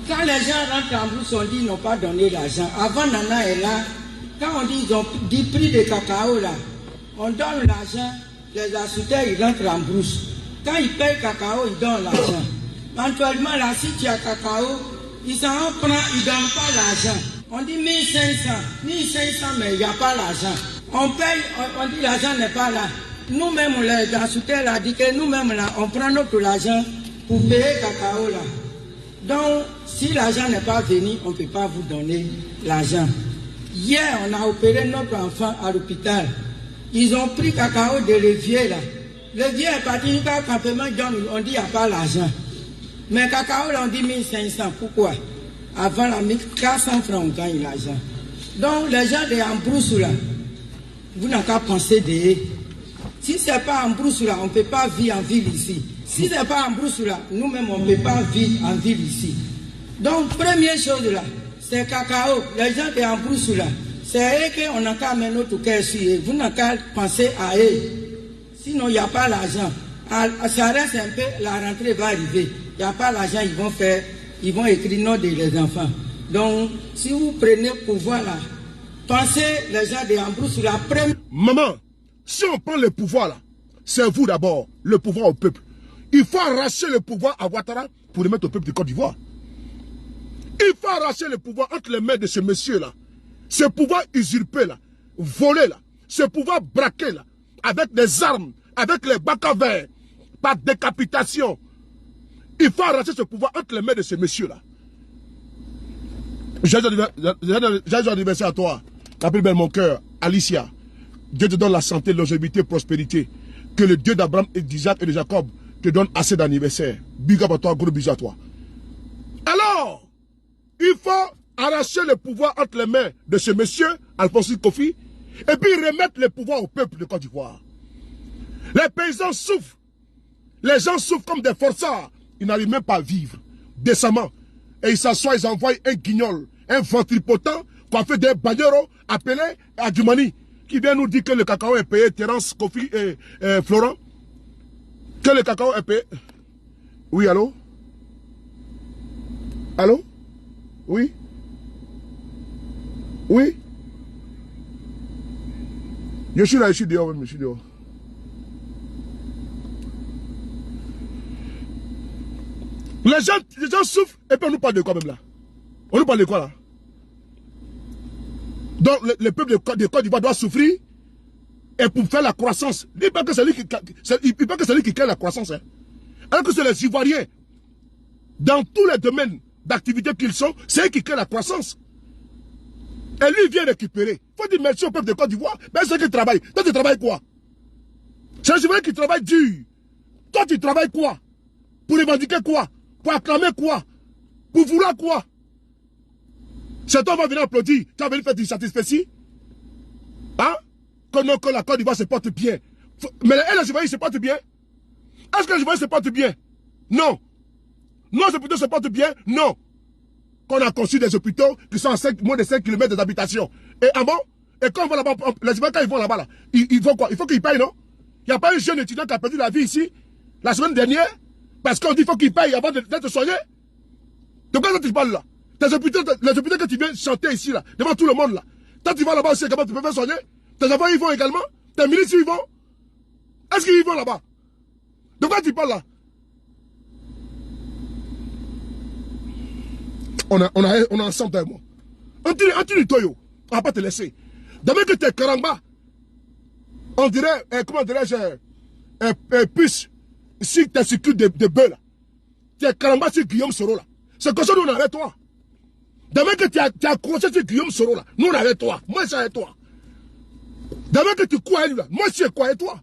Quand les gens rentrent en brousse, on dit qu'ils n'ont pas donné l'argent. Avant Nana est là, quand on dit qu'ils ont dit prix de cacao là, on donne l'argent, les assouteurs ils rentrent en brousse. Quand ils payent cacao, ils donnent l'argent. Actuellement là, si tu as cacao, ils s'en prennent, ils ne donnent pas l'argent. On dit 1500, mais il n'y a pas l'argent. On paye, on dit l'argent n'est pas là. Nous-mêmes, les assouteurs là, dit que nous-mêmes là, on prend notre argent pour payer cacao là. Donc, si l'argent n'est pas venu, on ne peut pas vous donner l'argent. Hier, on a opéré notre enfant à l'hôpital. Ils ont pris cacao de l'évier là. L'évier est parti jusqu'à campement John, on dit qu'il n'y a pas l'argent. Mais cacao là, on dit 1500. Pourquoi? Avant la 1400 francs, on gagne l'argent. Donc les gens de Ambrousse là, vous n'avez qu'à penser de. Si ce n'est pas Ambrousse là, on ne peut pas vivre en ville ici. Si ce n'est pas Ambrousse là, nous-mêmes on ne peut pas vivre en ville ici. Donc première chose là, c'est cacao. Les gens de Ambrousse là, c'est eux qu'on n'a qu'à mettre notre cœur sur eux. Vous n'avez qu'à penser à eux. Sinon il n'y a pas l'argent. Ça reste un peu, la rentrée va arriver. Il n'y a pas l'argent, ils vont écrire nom des enfants. Donc, si vous prenez le pouvoir là, pensez les gens de Ambrousse la première. Maman, si on prend le pouvoir là, c'est vous d'abord, le pouvoir au peuple. Il faut arracher le pouvoir à Ouattara pour le mettre au peuple de Côte d'Ivoire. Il faut arracher le pouvoir entre les mains de ce monsieur là. Ce pouvoir usurpé là, volé là, ce pouvoir braqué là, avec des armes, avec les bacs à verre, par décapitation. Il faut arracher ce pouvoir entre les mains de ce monsieur là. J'ai anniversaire à toi, la plus belle mon cœur, Alicia. Dieu te donne la santé, longévité, prospérité. Que le Dieu d'Abraham, d'Isaac et de Jacob te donne assez d'anniversaire. Big up à toi, gros bisous à toi. Alors, il faut arracher le pouvoir entre les mains de ce monsieur, Alphonse Kofi, et puis remettre le pouvoir au peuple de Côte d'Ivoire. Les paysans souffrent. Les gens souffrent comme des forçats. Ils n'arrivent même pas à vivre décemment. Et ils s'assoient, ils envoient un guignol, un ventripotent, coiffé des bagneros, appelé Adjumani, qui vient nous dire que le cacao est payé, Terence, Kofi et Florent. Que le cacao est payé. Oui, allô? Allô? Oui? Oui? Je suis là, je suis dehors, je suis dehors. Les gens souffrent et puis on nous parle de quoi même là? On nous parle de quoi là? Donc le peuple de Côte d'Ivoire doit souffrir et pour faire la croissance. Il ne dit pas que c'est lui qui crée la croissance. Hein. Alors que c'est les Ivoiriens, dans tous les domaines d'activité qu'ils sont, c'est eux qui créent la croissance. Et lui vient récupérer. Il faut dire merci au peuple de Côte d'Ivoire. Mais c'est qui travaille. Toi tu travailles quoi? C'est les Ivoiriens qui travaillent dur. Toi tu travailles quoi? Pour revendiquer quoi? Pour acclamer quoi? Pour vouloir quoi? C'est toi qui vas venir applaudir. Tu vas venir faire du satisfait. Hein? Que la Côte d'Ivoire se porte bien. Mais les Ivoiriens se portent bien? Est-ce que les Ivoiriens se portent bien? Non. Non, les hôpitaux se portent bien? Non. Qu'on a conçu des hôpitaux qui sont à moins de 5 km des habitations. Et ah bon? Et quand on va là-bas, les Ivoiriens, quand ils vont là-bas, là, ils vont quoi? Il faut qu'ils payent, non? Il n'y a pas un jeune étudiant qui a perdu la vie ici, la semaine dernière, parce qu'on dit qu'il faut qu'il paye avant d'être soigné. De quoi tu parles là? Les hôpitaux que tu viens chanter ici, là, devant tout le monde, là. Toi, tu vas là-bas aussi, comment tu peux faire soigner? Tes enfants, ils vont également? Tes ministres, ils vont? Est-ce qu'ils vont là-bas? De quoi tu parles là? On a ensemble avec moi. Un toyo, on va pas te laisser. Demain que t'es Karamba, on dirait, comment dirais-je, puce, si t'es circuit de bœuf là. T'es Karamba sur Guillaume Soro là. C'est comme ça nous on est avec toi. Demain que tu as accroché sur Guillaume Soro là, nous on est avec toi. Moi je suis avec toi. Demain que tu crois à lui là, moi je suis quoi avec toi.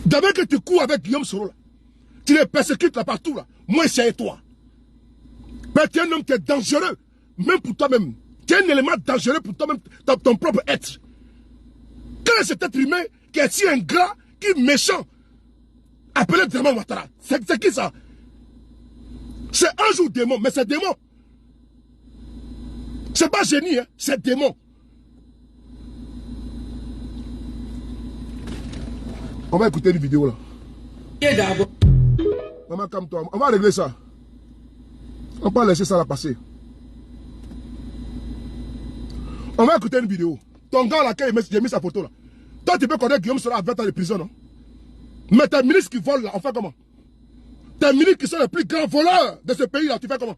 Demain que tu cours avec Guillaume Soro là, tu les persécutes là partout là, moi je suis avec toi. Mais tu es un homme qui est dangereux, même pour toi-même. Tu es un élément dangereux pour toi-même, ton propre être. Quel est cet être humain qui est si ingrat, qui est méchant, appelé Draman Ouattara? C'est qui ça? C'est un jour démon, mais c'est démon. C'est pas génie, hein? C'est démon. On va écouter une vidéo là. Maman, calme-toi. On va régler ça. On va pas laisser ça là passer. On va écouter une vidéo. Ton gars là, j'ai mis sa photo là. Toi, tu peux connaître Guillaume sera à 20 ans de prison, non? Mais tes ministres qui volent là, on fait comment? Tes ministres qui sont les plus grands voleurs de ce pays là, tu fais comment?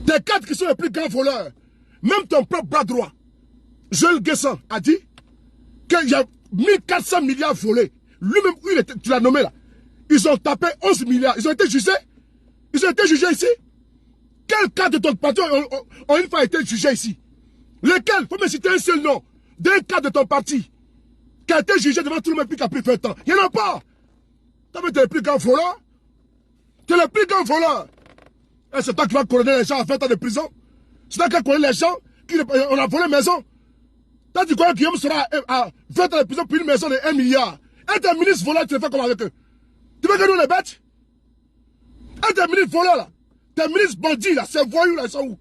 Tes cadres qui sont les plus grands voleurs, même ton propre bras droit, Joël Guessan a dit qu'il y a 1400 milliards volés. Lui-même, tu l'as nommé là. Ils ont tapé 11 milliards. Ils ont été jugés. Ils ont été jugés ici. Quel cas de ton parti ont une fois été jugé ici? Lequel? Faut me citer un seul nom d'un cas de ton parti qui a été jugé devant tout le monde puis qui a pris 20 ans. Il n'y en a pas. Tu es le plus grand voleur. Tu es le plus grand voleur. Et c'est toi qui vas condamner les gens à 20 ans de prison. C'est toi qui vas condamner les gens on a volé une maison. Tu as dit quoi? Guillaume sera à 20 ans de prison pour une maison de 1 milliard. Et tes ministres voleurs, tu les fais comme avec eux. Tu veux que nous les bêtes? Et tes ministres voleurs là, tes ministres bandits là, ces voyous là, ils sont où?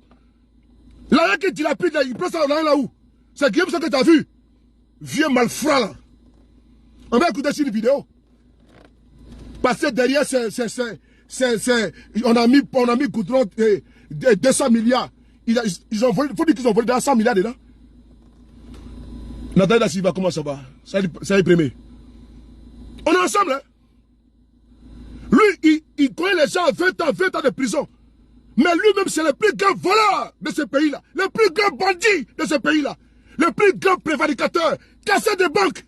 L'argent qui dilapide là, il prend ça là où? C'est Guillaume que tu as vu. Vieux malfrat là. On va écouter sur une vidéo. Parce que derrière, on a mis Goudron 200 milliards. Ils ont volé, il faut dire qu'ils ont volé 100 milliards dedans. Nathalie Dassiva, comment ça va? Ça est primé. On est ensemble, hein? Lui, il connaît les gens à 20 ans de prison. Mais lui-même, c'est le plus grand voleur de ce pays-là. Le plus grand bandit de ce pays-là. Le plus grand prévaricateur. Casseur des banques.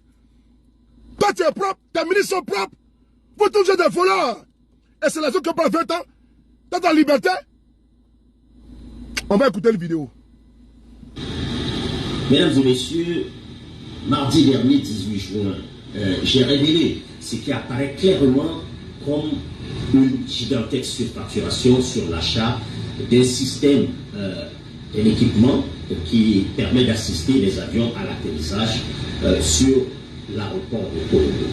Toi, tu es propre. Tes ministres sont propres. Vous tous des voleurs. Et c'est la zone qui prend 20 ans. Tu es en liberté. On va écouter la vidéo. Mesdames et messieurs, mardi dernier, 18 juin, j'ai révélé ce qui apparaît clairement comme une gigantesque surfacturation sur l'achat d'un système, d'un équipement qui permet d'assister les avions à l'atterrissage sur l'aéroport de Colombo.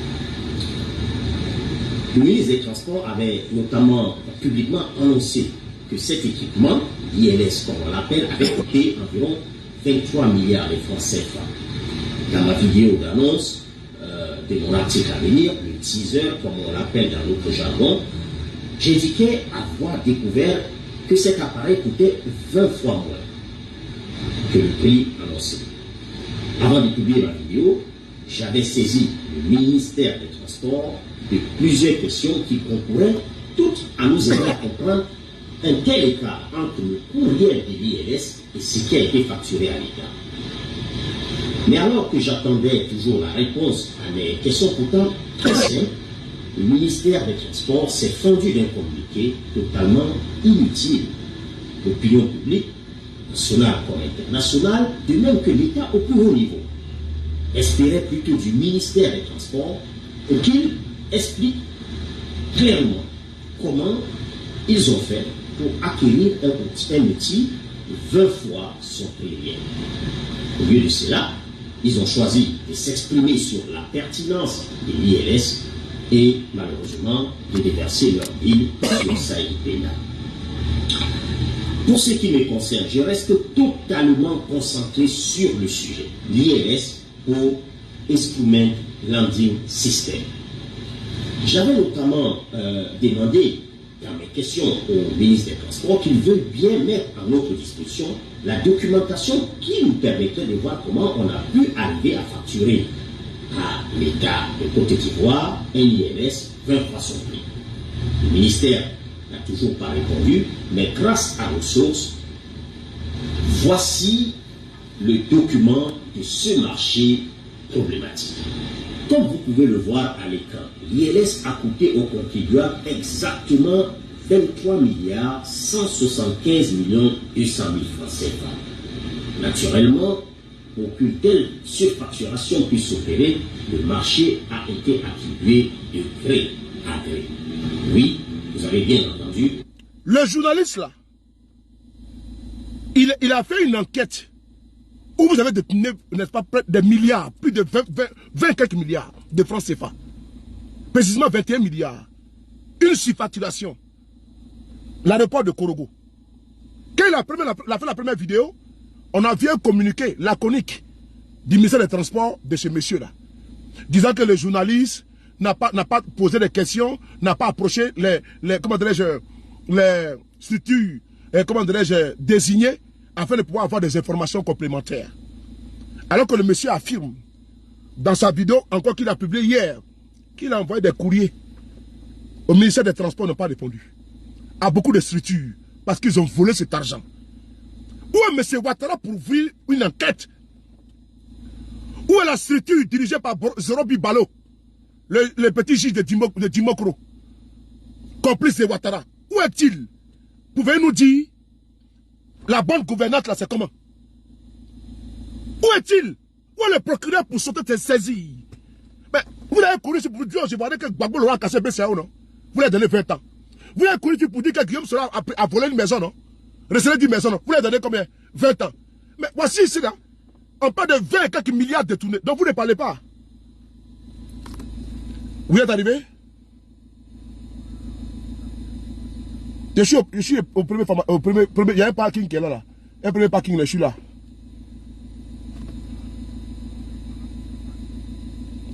Le ministre des Transports avait notamment publiquement annoncé que cet équipement, l'ILS comme on l'appelle, avait coûté environ 23 milliards de francs CFA. Dans ma vidéo d'annonce de mon article à venir, le teaser, comme on l'appelle dans notre jargon, j'indiquais avoir découvert que cet appareil coûtait 20 fois moins que le prix annoncé. Avant de publier ma vidéo, j'avais saisi le ministère des Transports de plusieurs questions qui concouraient toutes à nous aider à comprendre un tel écart entre le coût réel de l'ILS et ce qui a été facturé à l'État. Mais alors que j'attendais toujours la réponse à mes questions pourtant très simples, le ministère des Transports s'est fendu d'un communiqué totalement inutile. L'opinion publique, nationale comme internationale, de même que l'État au plus haut niveau, espérait plutôt du ministère des Transports qu'il explique clairement comment ils ont fait pour acquérir un outil 20 fois son prix réel. Au lieu de cela, ils ont choisi de s'exprimer sur la pertinence de l'ILS et malheureusement de déverser leur bile sur Saïd Pena. Pour ce qui me concerne, je reste totalement concentré sur le sujet. L'ILS ou Instrument Landing System. J'avais notamment demandé dans mes questions au ministre des Transports qu'il veuille bien mettre à notre disposition la documentation qui nous permettrait de voir comment on a pu arriver à facturer à l'État de Côte d'Ivoire un ILS 20 fois son prix. Le ministère n'a toujours pas répondu, mais grâce à nos sources, voici le document de ce marché problématique. Comme vous pouvez le voir à l'écran, l'ILS a coûté aux contribuables exactement 23 milliards 175 millions 200 000 francs CFA. Naturellement, pour qu'une telle surfacturation puisse s'opérer, le marché a été attribué de gré à gré. Oui, vous avez bien entendu. Le journaliste là, il a fait une enquête où vous avez détenu, n'est-ce pas, près de milliards, plus de 20 quelques milliards de francs CFA. Précisément 21 milliards. Une surfacturation. L'aéroport de Korogo. Quand il a fait la première vidéo, on a vu un communiqué laconique du ministère des Transports de ce monsieur-là, disant que le journaliste n'a pas posé des questions, n'a pas approché les structures, désignées afin de pouvoir avoir des informations complémentaires. Alors que le monsieur affirme dans sa vidéo, encore qu'il a publié hier, qu'il a envoyé des courriers au ministère des Transports, n'ont pas répondu à beaucoup de structures parce qu'ils ont volé cet argent. Où est M. Ouattara pour ouvrir une enquête? Où est la structure dirigée par Zorobi Balo, le petit juge de Dimokro, complice de Ouattara? Où est-il? Pouvez-vous nous dire La bonne gouvernante, là, c'est comment? Où est-il? Où est le procureur pour sauter tes saisies? Mais vous l'avez connu pour dire, je vois que Gbagbo l'aura cassé BCAO, non? Vous l'avez donné 20 ans. Vous l'avez connu pour dire que Guillaume Soroa a volé une maison, non? Receler 10 maisons, non? Vous l'avez donné combien? 20 ans. Mais voici ici, là, on parle de 20 et quelques milliards détournés. Donc vous ne parlez pas. Vous êtes arrivé? Je suis au premier, il y a un parking qui est là. Un premier parking, là, je suis là.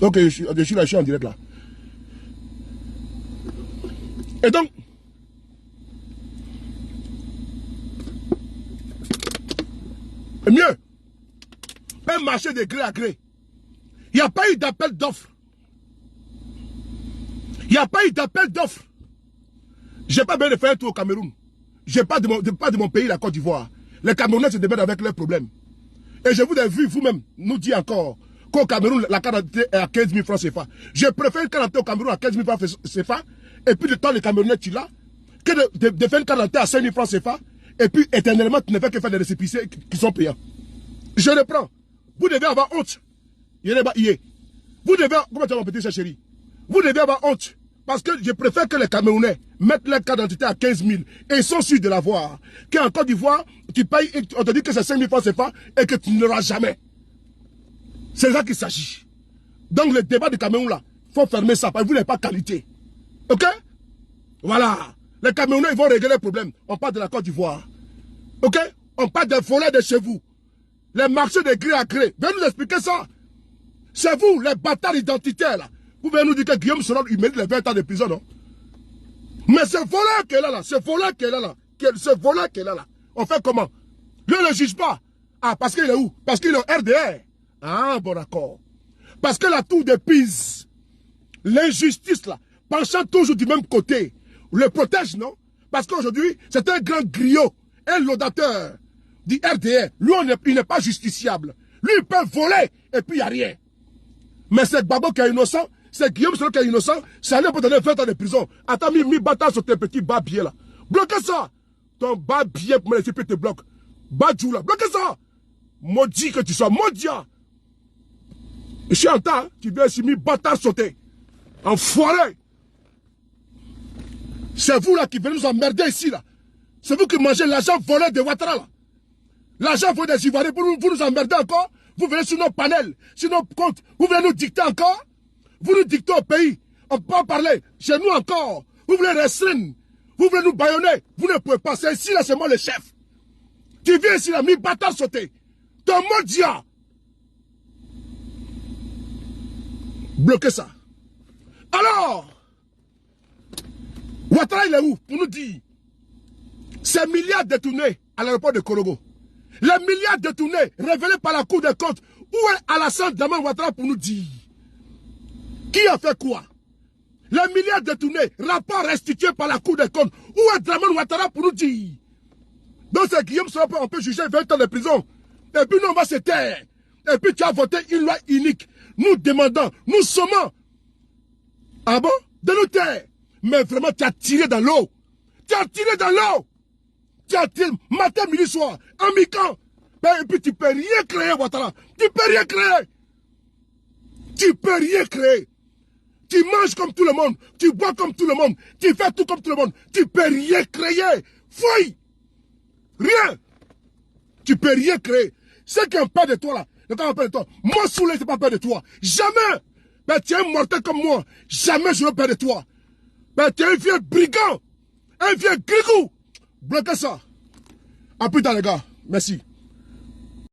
Ok, je suis là, je suis en direct là. Et donc, mieux, un marché de gré à gré. Il n'y a pas eu d'appel d'offres. Il n'y a pas eu d'appel d'offres. Je n'ai pas besoin de faire un tour au Cameroun. Je n'ai pas de mon pays, la Côte d'Ivoire. Les Camerounais se débattent avec leurs problèmes. Et je vous ai vu, vous-même, nous dire encore qu'au Cameroun, la carte d'identité est à 15 000 francs CFA. Je préfère une carte d'identité au Cameroun à 15 000 francs CFA, et puis de temps les Camerounais tu l'as, que de faire une carte d'identité à 5 000 francs CFA, et puis éternellement tu ne fais que faire des récépissés qui sont payants. Je le prends. Vous devez avoir honte. Vous devez, comment tu vas mon petit chéri? Vous devez avoir honte. Parce que je préfère que les Camerounais mettent leur carte d'identité à 15 000 et ils sont sûrs de l'avoir. Qu'en Côte d'Ivoire, tu payes et on te dit que c'est 5 000 francs CFA et que tu ne l'auras jamais. C'est ça qu'il s'agit. Donc le débat du Cameroun là, il faut fermer ça parce que vous n'avez pas qualité. Ok? Voilà. Les Camerounais ils vont régler les problèmes. On parle de la Côte d'Ivoire. Ok? On parle des volets de chez vous. Les marchés de gré à gré. Venez nous expliquer ça. C'est vous, les bâtards identitaires là. Vous venez nous dire que Guillaume Soroa, il mérite les 20 ans de prison, non? Mais ce voleur qui est là, ce voleur qui est là, ce voleur qui est là, on fait comment? Lui, ne le juge pas. Ah, parce qu'il est où? Parce qu'il est au RDR. Ah, bon d'accord. Parce que la tour de Pise, l'injustice là, penchant toujours du même côté, le protège, non? Parce qu'aujourd'hui, c'est un grand griot, un laudateur du RDR. Lui, il n'est pas justiciable. Lui, il peut voler et puis il n'y a rien. Mais c'est Gbagbo qui est innocent. C'est Guillaume Soroa qui est innocent, c'est allé pour donner 20 ans de prison. Attends, mis bâtard sur tes petits bas pieds là. Bloquez ça. Ton bas pied pour me laisser te bloque. Badjou là, bloquez ça. Maudit que tu sois, maudit. Je suis en temps, tu viens ici, mis bâtard sauter. Enfoiré. C'est vous là qui venez nous emmerder ici là. C'est vous qui mangez l'argent volé de Ouattara là. L'argent volé des Ivoiriens, vous nous emmerdez encore. Vous venez sur nos panels, sur nos comptes, vous venez nous dicter encore. Vous nous dictez au pays, on peut pas parler, chez nous encore. Vous voulez restreindre, vous voulez nous bâillonner, vous ne pouvez pas. C'est ici là, c'est moi le chef. Tu viens ici là, mi bâtard sauter. Ton maudit. Bloquez ça. Alors, Ouattara il est où pour nous dire ces milliards détournés à l'aéroport de Korogo. Les milliards détournés révélés par la Cour des comptes. Où est Alassane Dramane Ouattara pour nous dire? Qui a fait quoi? Les milliards détournés, rapport restitué par la Cour des comptes. Où est Dramane Ouattara pour nous dire? Donc c'est Guillaume Soroa, on peut juger 20 ans de prison. Et puis nous on va se taire. Et puis tu as voté une loi unique. Nous demandons, nous sommons. Ah bon? De nous taire. Mais vraiment tu as tiré dans l'eau. Tu as tiré dans l'eau. Tu as tiré matin, midi, soir, en mi-camp. Et puis tu peux rien créer, Ouattara. Tu peux rien créer. Tu peux rien créer. Tu manges comme tout le monde. Tu bois comme tout le monde. Tu fais tout comme tout le monde. Tu peux rien créer. Fouille. Rien. Tu peux rien créer. Ceux qui ont peur de toi là, ne t'ont pas peur de toi. Moi, Souley, c'est pas peur de toi. Jamais. Ben, tu es un mortel comme moi. Jamais je n'ai peur de toi. Ben, tu es un vieux brigand. Un vieux grigou. Bloquez ça. À plus tard, les gars. Merci.